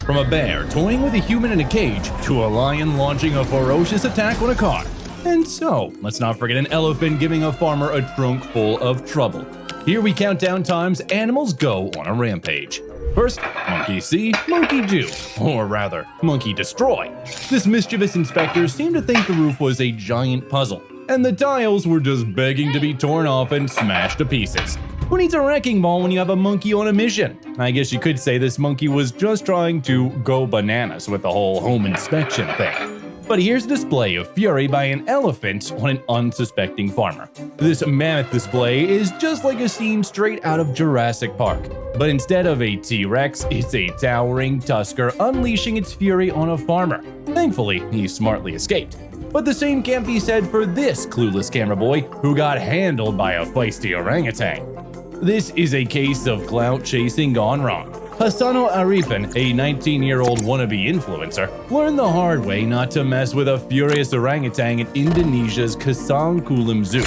From a bear toying with a human in a cage to a lion launching a ferocious attack on a car. And so, let's not forget an elephant giving a farmer a trunk full of trouble. Here we count down times animals go on a rampage. First, monkey see, monkey do, or rather, monkey destroy. This mischievous inspector seemed to think the roof was a giant puzzle, and the tiles were just begging to be torn off and smashed to pieces. Who needs a wrecking ball when you have a monkey on a mission? I guess you could say this monkey was just trying to go bananas with the whole home inspection thing. But here's a display of fury by an elephant on an unsuspecting farmer. This mammoth display is just like a scene straight out of Jurassic Park. But instead of a T-Rex, it's a towering tusker unleashing its fury on a farmer. Thankfully, he smartly escaped. But the same can't be said for this clueless camera boy who got handled by a feisty orangutan. This is a case of clout chasing gone wrong. Hassano Arifin, a 19-year-old wannabe influencer, learned the hard way not to mess with a furious orangutan in Indonesia's Kasang Kulim Zoo.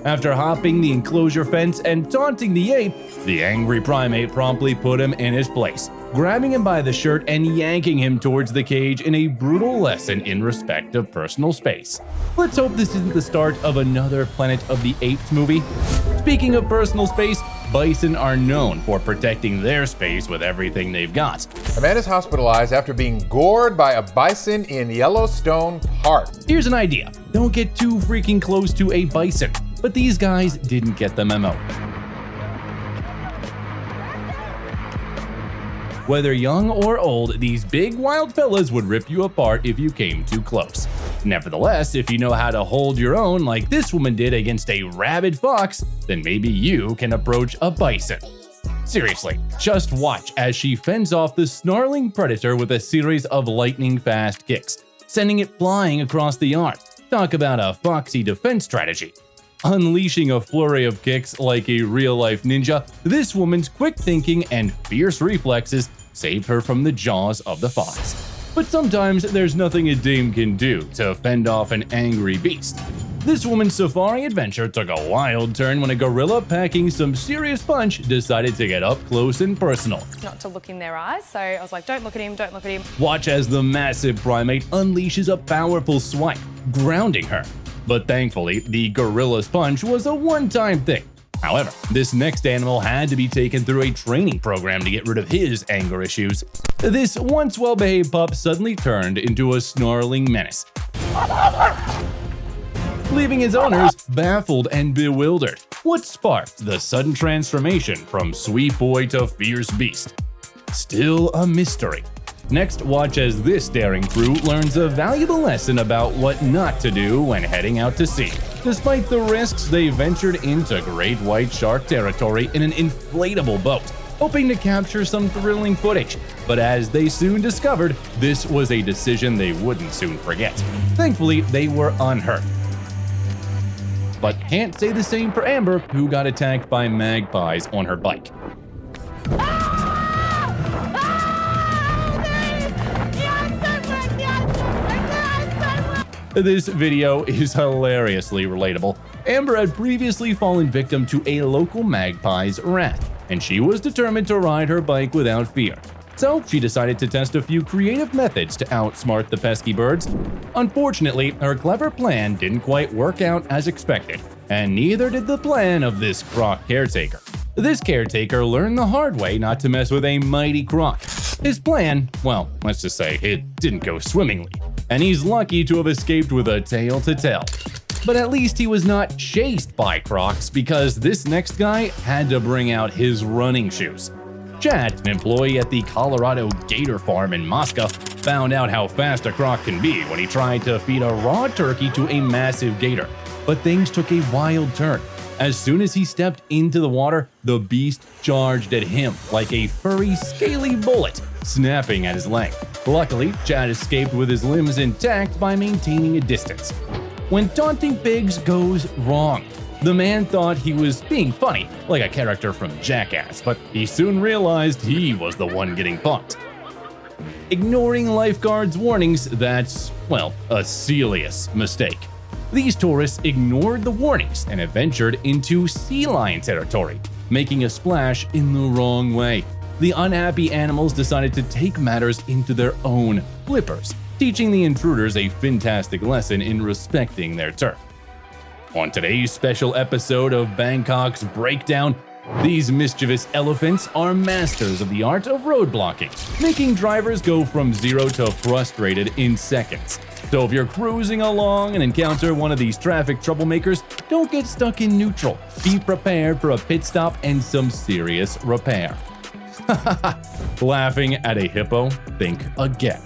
After hopping the enclosure fence and taunting the ape, the angry primate promptly put him in his place, grabbing him by the shirt and yanking him towards the cage in a brutal lesson in respect of personal space. Let's hope this isn't the start of another Planet of the Apes movie. Speaking of personal space, bison are known for protecting their space with everything they've got. A man is hospitalized after being gored by a bison in Yellowstone Park. Here's an idea. Don't get too freaking close to a bison. But these guys didn't get the memo. Whether young or old, these big wild fellas would rip you apart if you came too close. Nevertheless, if you know how to hold your own like this woman did against a rabid fox, then maybe you can approach a bison. Seriously, just watch as she fends off the snarling predator with a series of lightning-fast kicks, sending it flying across the yard. Talk about a foxy defense strategy. Unleashing a flurry of kicks like a real-life ninja, this woman's quick thinking and fierce reflexes saved her from the jaws of the fox. But sometimes there's nothing a dame can do to fend off an angry beast. This woman's safari adventure took a wild turn when a gorilla packing some serious punch decided to get up close and personal. Not to look in their eyes, so I was like, don't look at him, don't look at him. Watch as the massive primate unleashes a powerful swipe, grounding her. But thankfully, the gorilla's punch was a one-time thing. However, this next animal had to be taken through a training program to get rid of his anger issues. This once well-behaved pup suddenly turned into a snarling menace, leaving his owners baffled and bewildered. What sparked the sudden transformation from sweet boy to fierce beast? Still a mystery. Next, watch as this daring crew learns a valuable lesson about what not to do when heading out to sea. Despite the risks, they ventured into great white shark territory in an inflatable boat, hoping to capture some thrilling footage. But as they soon discovered, this was a decision they wouldn't soon forget. Thankfully, they were unhurt. But can't say the same for Amber, who got attacked by magpies on her bike. This video is hilariously relatable. Amber had previously fallen victim to a local magpie's wrath, and she was determined to ride her bike without fear. So she decided to test a few creative methods to outsmart the pesky birds. Unfortunately, her clever plan didn't quite work out as expected, and neither did the plan of this croc caretaker. This caretaker learned the hard way not to mess with a mighty croc. His plan, well, let's just say it didn't go swimmingly, and he's lucky to have escaped with a tale to tell. But at least he was not chased by crocs, because this next guy had to bring out his running shoes. Chad, an employee at the Colorado Gator Farm in Moscow, found out how fast a croc can be when he tried to feed a raw turkey to a massive gator. But things took a wild turn. As soon as he stepped into the water, the beast charged at him like a furry, scaly bullet, snapping at his leg. Luckily, Chad escaped with his limbs intact by maintaining a distance. When taunting pigs goes wrong, the man thought he was being funny, like a character from Jackass, but he soon realized he was the one getting punked. Ignoring lifeguards' warnings, that's, well, a serious mistake. These tourists ignored the warnings and adventured into sea lion territory, making a splash in the wrong way. the unhappy animals decided to take matters into their own flippers, teaching the intruders a fantastic lesson in respecting their turf. On today's special episode of Bangkok's Breakdown, these mischievous elephants are masters of the art of road blocking, making drivers go from zero to frustrated in seconds. So if you're cruising along and encounter one of these traffic troublemakers, don't get stuck in neutral. Be prepared for a pit stop and some serious repair. Laughing at a hippo? Think again.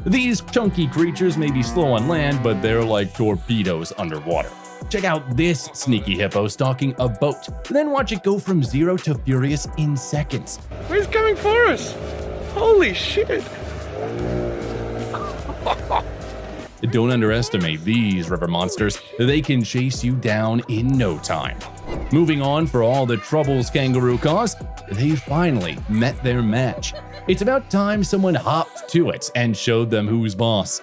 These chunky creatures may be slow on land, but they're like torpedoes underwater. Check out this sneaky hippo stalking a boat, then watch it go from zero to furious in seconds. He's coming for us! Holy shit! Don't underestimate these river monsters. They can chase you down in no time. Moving on, for all the troubles kangaroo cause, they finally met their match. It's about time someone hopped to it and showed them who's boss.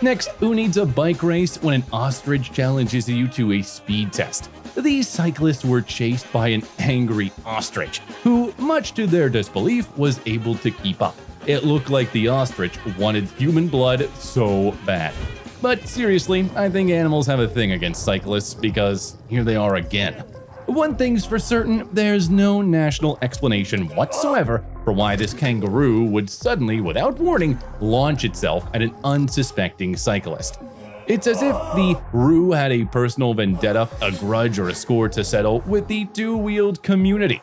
Next, who needs a bike race when an ostrich challenges you to a speed test? These cyclists were chased by an angry ostrich, who, much to their disbelief, was able to keep up. It looked like the ostrich wanted human blood so bad. But seriously, I think animals have a thing against cyclists because here they are again. One thing's for certain, there's no national explanation whatsoever for why this kangaroo would suddenly, without warning, launch itself at an unsuspecting cyclist. It's as if the roo had a personal vendetta, a grudge, or a score to settle with the two-wheeled community.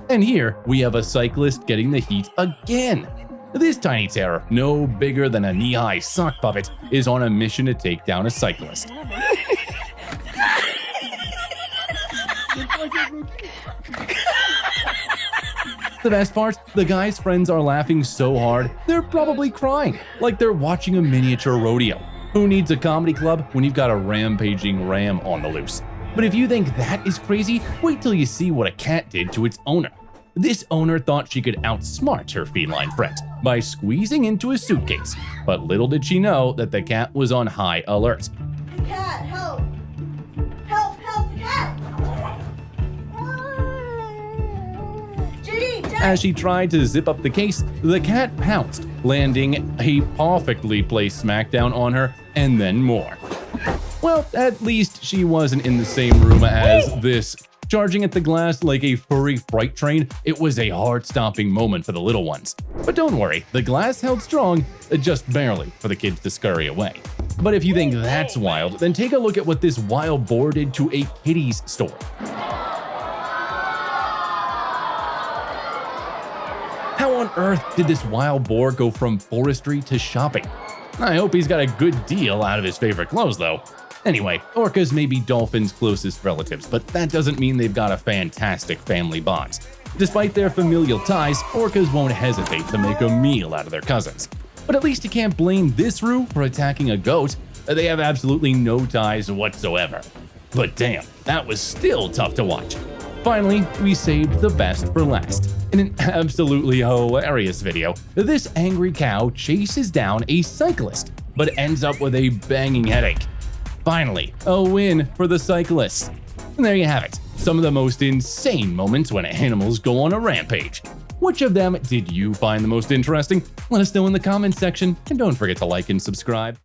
And here, we have a cyclist getting the heat again. This tiny terror, no bigger than a knee-high sock puppet, is on a mission to take down a cyclist. The best part, the guy's friends are laughing so hard, they're probably crying, like they're watching a miniature rodeo. Who needs a comedy club when you've got a rampaging ram on the loose? But if you think that is crazy, wait till you see what a cat did to its owner. This owner thought she could outsmart her feline friend by squeezing into a suitcase, but little did she know that the cat was on high alert. Cat, help! Help, help, cat! Judy, As she tried to zip up the case, the cat pounced, landing a perfectly placed smackdown on her, and then more. Well, at least she wasn't in the same room as this. Charging at the glass like a furry freight train, it was a heart-stopping moment for the little ones. But don't worry, the glass held strong, just barely for the kids to scurry away. But if you think that's wild, then take a look at what this wild boar did to a kitty's store. How on earth did this wild boar go from forestry to shopping? I hope he's got a good deal out of his favorite clothes, though. Anyway, orcas may be dolphins' closest relatives, but that doesn't mean they've got a fantastic family bond. Despite their familial ties, orcas won't hesitate to make a meal out of their cousins. But at least you can't blame this roo for attacking a goat. They have absolutely no ties whatsoever. But damn, that was still tough to watch. Finally, we saved the best for last. In an absolutely hilarious video, this angry cow chases down a cyclist, but ends up with a banging headache. Finally, a win for the cyclists. And there you have it, some of the most insane moments when animals go on a rampage. Which of them did you find the most interesting? Let us know in the comments section, and don't forget to like and subscribe.